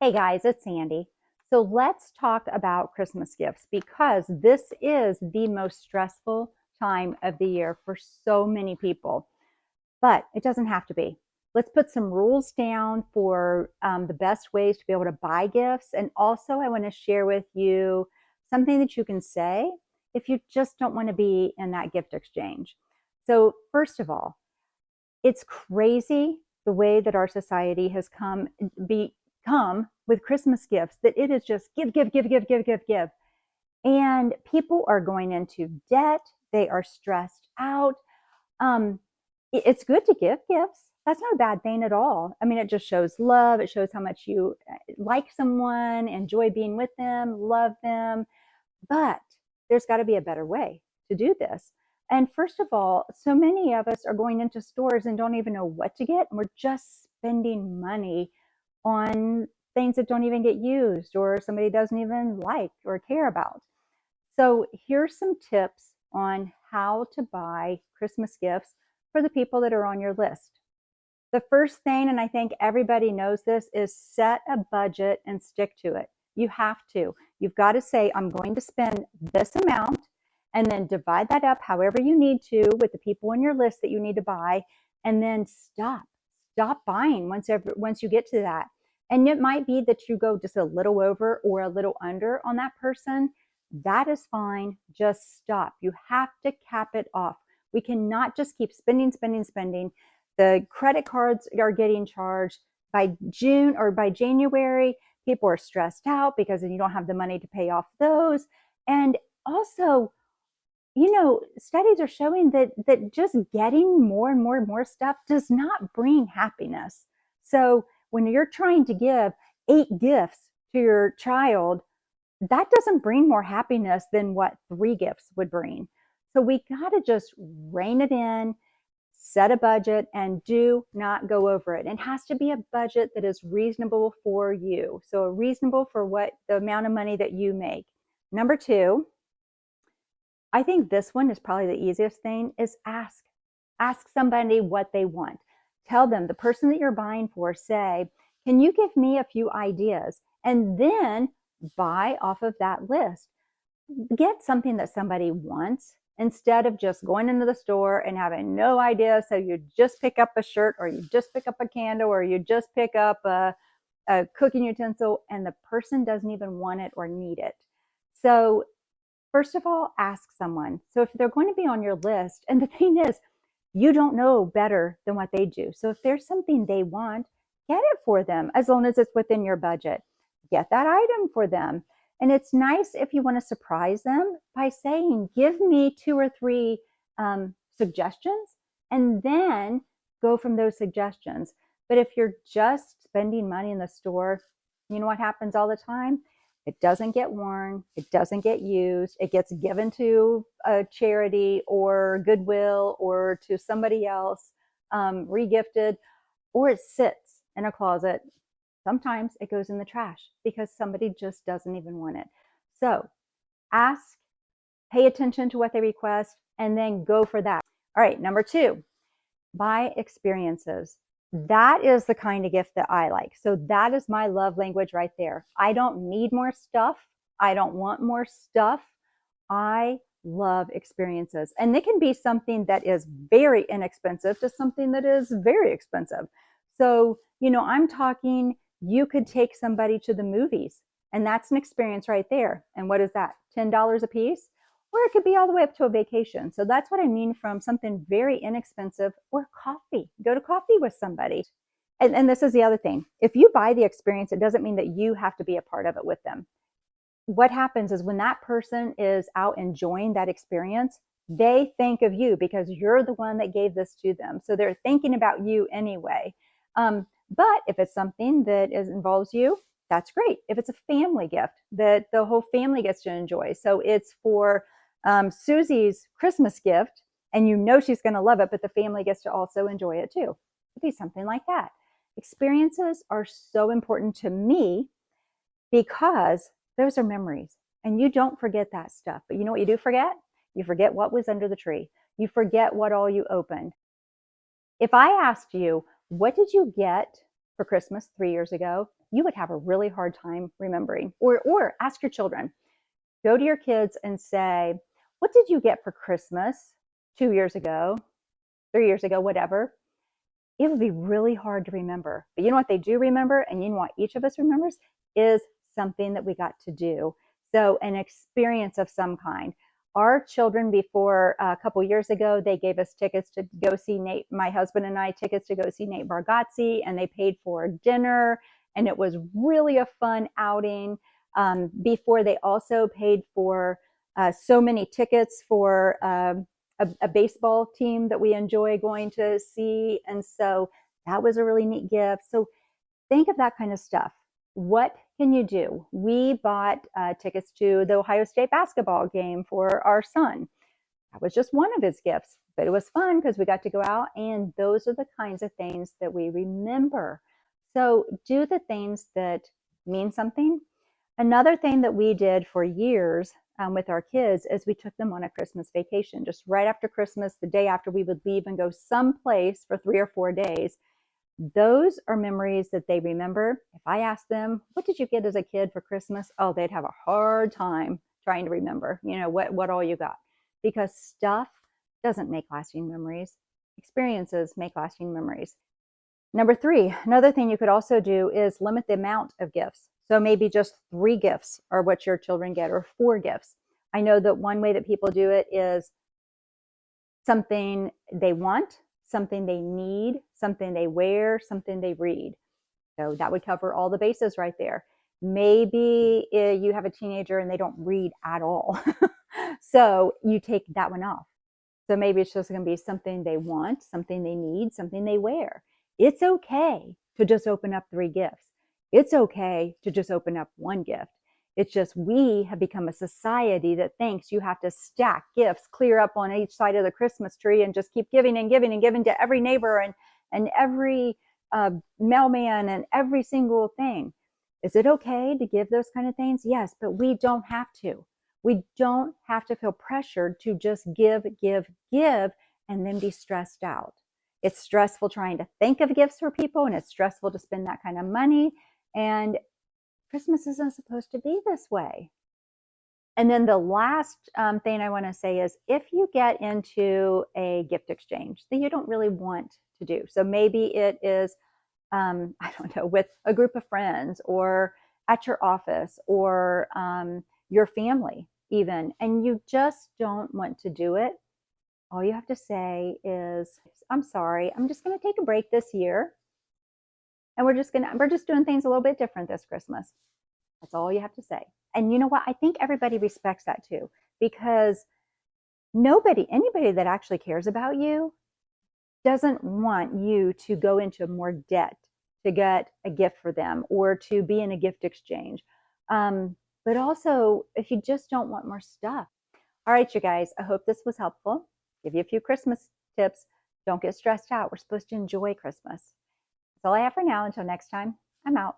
Hey guys, it's Sandy. So let's talk about Christmas gifts because this is the most stressful time of the year for so many people, but it doesn't have to be. Let's put some rules down for the best ways to be able to buy gifts. And also, I want to share with you something that you can say if you just don't want to be in that gift exchange. So, first of all, it's crazy the way that our society has become with Christmas gifts that it is just give, give, give, give, give, give, give. And people are going into debt. They are stressed out. Um, it's good to give gifts. That's not a bad thing at all. I mean, it just shows love. It shows how much you like someone, enjoy being with them, love them. But there's got to be a better way to do this. And first of all, so many of us are going into stores and don't even know what to get. And we're just spending money on things that don't even get used or somebody doesn't even like or care about. So here's some tips on how to buy Christmas gifts for the people that are on your list. The first thing, and I think everybody knows this, is set a budget and stick to it. You have to. You've got to say, I'm going to spend this amount, and then divide that up however you need to with the people on your list that you need to buy, and then stop. Stop buying once you get to that. And it might be that you go just a little over or a little under on that person. That is fine. Just stop. You have to cap it off. We cannot just keep spending, spending, spending. The credit cards are getting charged by June or by January. People are stressed out because you don't have the money to pay off those. And also, studies are showing that just getting more and more and more stuff does not bring happiness. So when you're trying to give 8 gifts to your child, that doesn't bring more happiness than what 3 gifts would bring. So we got to just rein it in, set a budget, and do not go over it. It has to be a budget that is reasonable for you. So reasonable for what the amount of money that you make. Number 2, I think this one is probably the easiest thing, is ask. Ask somebody what they want. Tell them, the person that you're buying for, say, can you give me a few ideas? And then buy off of that list. Get something that somebody wants instead of just going into the store and having no idea. So you just pick up a shirt, or you just pick up a candle, or you just pick up a cooking utensil, and the person doesn't even want it or need it. So first of all, ask someone. So if they're going to be on your list, and the thing is, you don't know better than what they do. So if there's something they want, get it for them as long as it's within your budget. Get that item for them. And it's nice if you want to surprise them by saying, give me 2 or 3 suggestions, and then go from those suggestions. But if you're just spending money in the store, you know what happens all the time? It doesn't get worn. It doesn't get used. It gets given to a charity or Goodwill or to somebody else, regifted, or it sits in a closet. Sometimes it goes in the trash because somebody just doesn't even want it. So ask, pay attention to what they request, and then go for that. All right, number 2, buy experiences. That is the kind of gift that I like. So that is my love language right there. I don't need more stuff. I don't want more stuff. I love experiences. And they can be something that is very inexpensive to something that is very expensive. So, I'm talking, you could take somebody to the movies, and that's an experience right there. And what is that? $10 a piece? Or it could be all the way up to a vacation. So that's what I mean from something very inexpensive, or coffee. Go to coffee with somebody. And this is the other thing. If you buy the experience, it doesn't mean that you have to be a part of it with them. What happens is when that person is out enjoying that experience, they think of you because you're the one that gave this to them. So they're thinking about you anyway. But if it's something that involves you, that's great. If it's a family gift that the whole family gets to enjoy. So it's for Susie's Christmas gift, and she's going to love it, but the family gets to also enjoy it too. It'd be something like that. Experiences are so important to me because those are memories, and you don't forget that stuff. But you know what you do forget? You forget what was under the tree. You forget what all you opened. If I asked you, what did you get for Christmas 3 years ago? you would have a really hard time remembering. Or ask your children, go to your kids and say, what did you get for Christmas 2 years ago, 3 years ago, whatever? It would be really hard to remember. But you know what they do remember, and you know what each of us remembers, is something that we got to do. So an experience of some kind. Our children, before a couple years ago, they gave us tickets to go see Nate, my husband and I, tickets to go see Nate Bargatze, and they paid for dinner, and it was really a fun outing. Before, they also paid for so many tickets for a baseball team that we enjoy going to see. And so that was a really neat gift. So think of that kind of stuff. What can you do? We bought tickets to the Ohio State basketball game for our son. That was just one of his gifts, but it was fun because we got to go out, and those are the kinds of things that we remember. So do the things that mean something. Another thing that we did for years with our kids is we took them on a Christmas vacation. Just right after Christmas, the day after, we would leave and go someplace for 3 or 4 days. Those are memories that they remember. If I ask them, what did you get as a kid for Christmas? Oh, they'd have a hard time trying to remember, what all you got. Because stuff doesn't make lasting memories. Experiences make lasting memories. Number 3, another thing you could also do is limit the amount of gifts. So maybe just 3 gifts are what your children get, or 4 gifts. I know that one way that people do it is something they want, something they need, something they wear, something they read. So that would cover all the bases right there. Maybe you have a teenager and they don't read at all. So you take that one off. So maybe it's just going to be something they want, something they need, something they wear. It's okay to just open up 3 gifts. It's okay to just open up 1 gift. It's just we have become a society that thinks you have to stack gifts clear up on each side of the Christmas tree and just keep giving and giving and giving to every neighbor and every mailman and every single thing. Is it okay to give those kind of things? Yes, but we don't have to. We don't have to feel pressured to just give, and then be stressed out. It's stressful trying to think of gifts for people, and it's stressful to spend that kind of money. And Christmas isn't supposed to be this way. And then the last thing I want to say is, if you get into a gift exchange that you don't really want to do, so maybe it is, I don't know, with a group of friends or at your office or your family even, and you just don't want to do it, all you have to say is, I'm sorry, I'm just going to take a break this year. And we're just doing things a little bit different this Christmas. That's all you have to say. And you know what? I think everybody respects that too, because anybody that actually cares about you doesn't want you to go into more debt to get a gift for them or to be in a gift exchange. But also, if you just don't want more stuff. All right, you guys, I hope this was helpful. Give you a few Christmas tips. Don't get stressed out. We're supposed to enjoy Christmas. That's all I have for now. Until next time, I'm out.